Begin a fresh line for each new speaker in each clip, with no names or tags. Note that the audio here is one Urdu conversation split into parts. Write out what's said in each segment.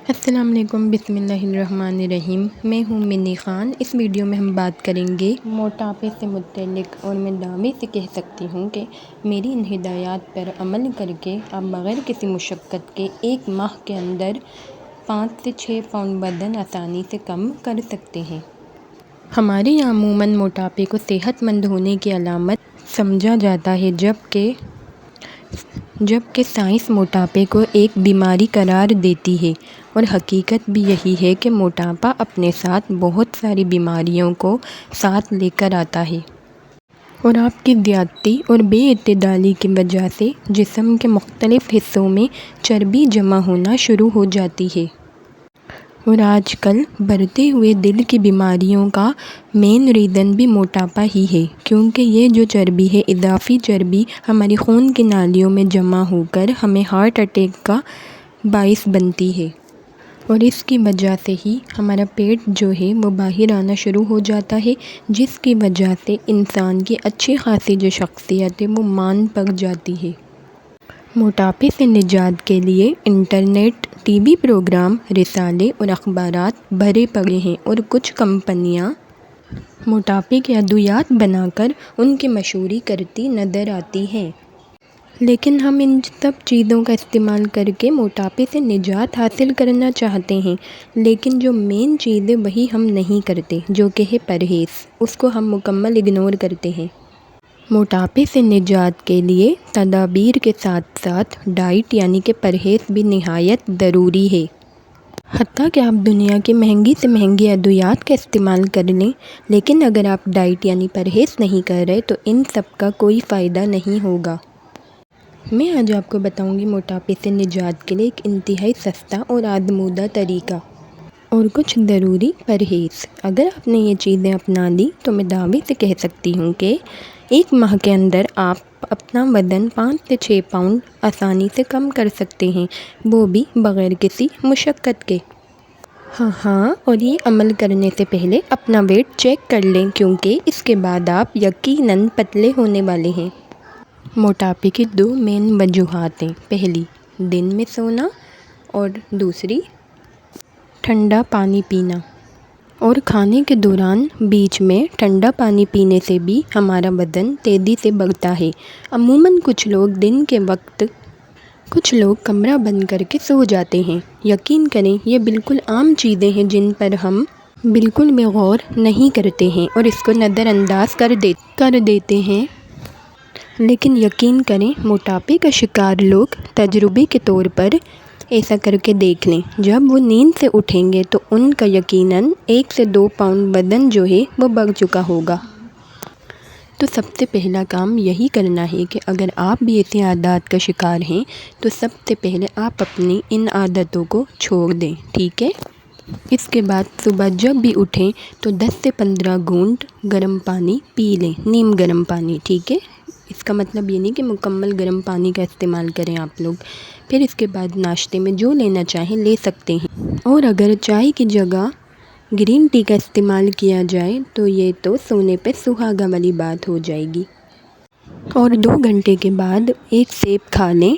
السلام علیکم، بسم اللہ الرحمن الرحیم۔ میں ہوں منی خان۔ اس ویڈیو میں ہم بات کریں گے موٹاپے سے متعلق، اور میں دعوے سے کہہ سکتی ہوں کہ میری ان ہدایات پر عمل کر کے آپ بغیر کسی مشقت کے 1 ماہ کے اندر 5 سے 6 پاؤنڈ وزن آسانی سے کم کر سکتے ہیں۔ ہمارے یہاں عموماً موٹاپے کو صحت مند ہونے کی علامت سمجھا جاتا ہے، جبکہ سائنس موٹاپے کو ایک بیماری قرار دیتی ہے، اور حقیقت بھی یہی ہے کہ موٹاپا اپنے ساتھ بہت ساری بیماریوں کو ساتھ لے کر آتا ہے، اور آپ کی زیادتی اور بے اعتدالی کی وجہ سے جسم کے مختلف حصوں میں چربی جمع ہونا شروع ہو جاتی ہے۔ اور آج کل بڑھتے ہوئے دل کی بیماریوں کا مین ریزن بھی موٹاپا ہی ہے، کیونکہ یہ جو چربی ہے، اضافی چربی ہماری خون کی نالیوں میں جمع ہو کر ہمیں ہارٹ اٹیک کا باعث بنتی ہے، اور اس کی وجہ سے ہی ہمارا پیٹ جو ہے وہ باہر آنا شروع ہو جاتا ہے، جس کی وجہ سے انسان کی اچھی خاصی جو شخصیت ہے وہ مان پک جاتی ہے۔ موٹاپے سے نجات کے لیے انٹرنیٹ، ٹی وی پروگرام، رسالے اور اخبارات بھرے پڑے ہیں، اور کچھ کمپنیاں موٹاپے کے ادویات بنا کر ان کی مشہوری کرتی نظر آتی ہیں۔ لیکن ہم ان سب چیزوں کا استعمال کر کے موٹاپے سے نجات حاصل کرنا چاہتے ہیں، لیکن جو مین چیز ہے وہی ہم نہیں کرتے، جو کہ ہے پرہیز۔ اس کو ہم مکمل اگنور کرتے ہیں۔ موٹاپے سے نجات کے لیے تدابیر کے ساتھ ساتھ ڈائٹ یعنی کہ پرہیز بھی نہایت ضروری ہے۔ حتیٰ کہ آپ دنیا کی مہنگی سے مہنگی ادویات کا استعمال کر لیں، لیکن اگر آپ ڈائٹ یعنی پرہیز نہیں کر رہے تو ان سب کا کوئی فائدہ نہیں ہوگا۔ میں آج آپ کو بتاؤں گی موٹاپے سے نجات کے لیے ایک انتہائی سستا اور آزمودہ طریقہ اور کچھ ضروری پرہیز۔ اگر آپ نے یہ چیزیں اپنا لی تو میں دعوے سے کہہ سکتی ہوں کہ 1 ماہ کے اندر آپ اپنا وزن 5 سے 6 پاؤنڈ آسانی سے کم کر سکتے ہیں، وہ بھی بغیر کسی مشقت کے۔ اور یہ عمل کرنے سے پہلے اپنا ویٹ چیک کر لیں، کیونکہ اس کے بعد آپ یقیناً پتلے ہونے والے ہیں۔ موٹاپے کی 2 مین وجوہات ہیں، پہلی دن میں سونا اور دوسری ٹھنڈا پانی پینا۔ اور کھانے کے دوران بیچ میں ٹھنڈا پانی پینے سے بھی ہمارا وزن تیزی سے بڑھتا ہے۔ عموماً کچھ لوگ دن کے وقت کمرہ بند کر کے سو جاتے ہیں۔ یقین کریں یہ بالکل عام چیزیں ہیں جن پر ہم بالکل بھی غور نہیں کرتے ہیں اور اس کو نظر انداز کر دیتے ہیں، لیکن یقین کریں موٹاپے کا شکار لوگ تجربے کے طور پر ایسا کر کے دیکھ لیں، جب وہ نیند سے اٹھیں گے تو ان کا یقیناً 1 سے 2 پاؤنڈ وزن جو ہے وہ بڑھ چکا ہوگا۔ تو سب سے پہلا کام یہی کرنا ہے کہ اگر آپ بھی ایسی عادات کا شکار ہیں تو سب سے پہلے آپ اپنی ان عادتوں کو چھوڑ دیں، ٹھیک ہے؟ اس کے بعد صبح جب بھی اٹھیں تو 10 سے 15 گھونٹ گرم پانی پی لیں، نیم گرم پانی، ٹھیک ہے؟ اس کا مطلب یہ نہیں کہ مکمل گرم پانی کا استعمال کریں آپ لوگ۔ پھر اس کے بعد ناشتے میں جو لینا چاہیں لے سکتے ہیں، اور اگر چائے کی جگہ گرین ٹی کا استعمال کیا جائے تو یہ تو سونے پہ سہاگا والی بات ہو جائے گی۔ اور 2 گھنٹے کے بعد ایک سیب کھا لیں،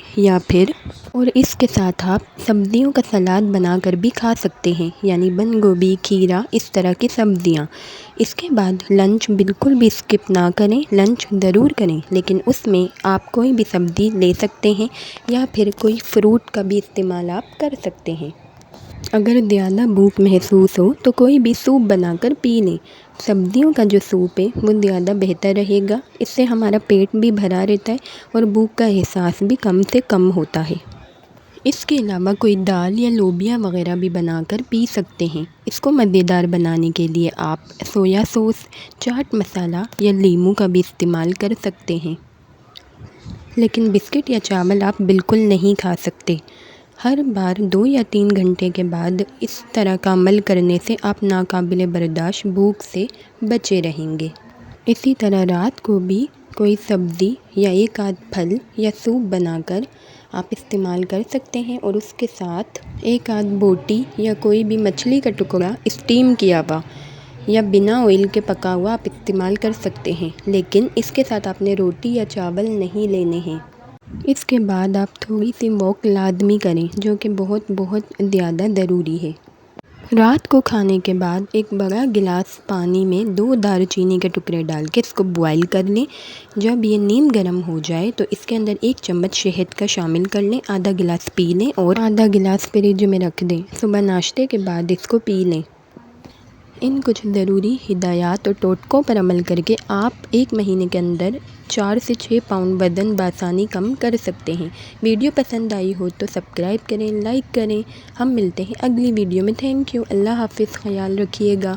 اور اس کے ساتھ آپ سبزیوں کا سلاد بنا کر بھی کھا سکتے ہیں، یعنی بند گوبھی، کھیرا، اس طرح کی سبزیاں۔ اس کے بعد لنچ بالکل بھی اسکپ نہ کریں، لنچ ضرور کریں، لیکن اس میں آپ کوئی بھی سبزی لے سکتے ہیں یا پھر کوئی فروٹ کا بھی استعمال آپ کر سکتے ہیں۔ اگر زیادہ بھوک محسوس ہو تو کوئی بھی سوپ بنا کر پی لیں۔ سبزیوں کا جو سوپ ہے وہ زیادہ بہتر رہے گا، اس سے ہمارا پیٹ بھی بھرا رہتا ہے اور بھوک کا احساس بھی کم سے کم ہوتا ہے۔ اس کے علاوہ کوئی دال یا لوبیا وغیرہ بھی بنا کر پی سکتے ہیں۔ اس کو مزیدار بنانے کے لیے آپ سویا سوس، چاٹ مسالہ یا لیموں کا بھی استعمال کر سکتے ہیں، لیکن بسکٹ یا چاول آپ بالکل نہیں کھا سکتے۔ ہر بار 2 یا 3 گھنٹے کے بعد اس طرح کا عمل کرنے سے آپ ناقابل برداشت بھوک سے بچے رہیں گے۔ اسی طرح رات کو بھی کوئی سبزی یا ایک آدھ پھل یا سوپ بنا کر آپ استعمال کر سکتے ہیں، اور اس کے ساتھ ایک آدھ بوٹی یا کوئی بھی مچھلی کا ٹکڑا اسٹیم کیا ہوا یا بنا آئل کے پکا ہوا آپ استعمال کر سکتے ہیں، لیکن اس کے ساتھ آپ نے روٹی یا چاول نہیں لینے ہیں۔ اس کے بعد آپ تھوڑی سی واک لازمی کریں، جو کہ بہت زیادہ ضروری ہے۔ رات کو کھانے کے بعد ایک بڑا گلاس پانی میں 2 دار چینی کے ٹکڑے ڈال کے اس کو بوائل کر لیں۔ جب یہ نیم گرم ہو جائے تو اس کے اندر 1 چمچ شہد کا شامل کر لیں، آدھا گلاس پی لیں اور آدھا گلاس فریج میں رکھ دیں۔ صبح ناشتے کے بعد اس کو پی لیں۔ ان کچھ ضروری ہدایات اور ٹوٹکوں پر عمل کر کے آپ 1 مہینے کے اندر 4 سے 6 پاؤنڈ وزن بآسانی کم کر سکتے ہیں۔ ویڈیو پسند آئی ہو تو سبسکرائب کریں، لائک کریں۔ ہم ملتے ہیں اگلی ویڈیو میں۔ تھینک یو، اللہ حافظ، خیال رکھیے گا۔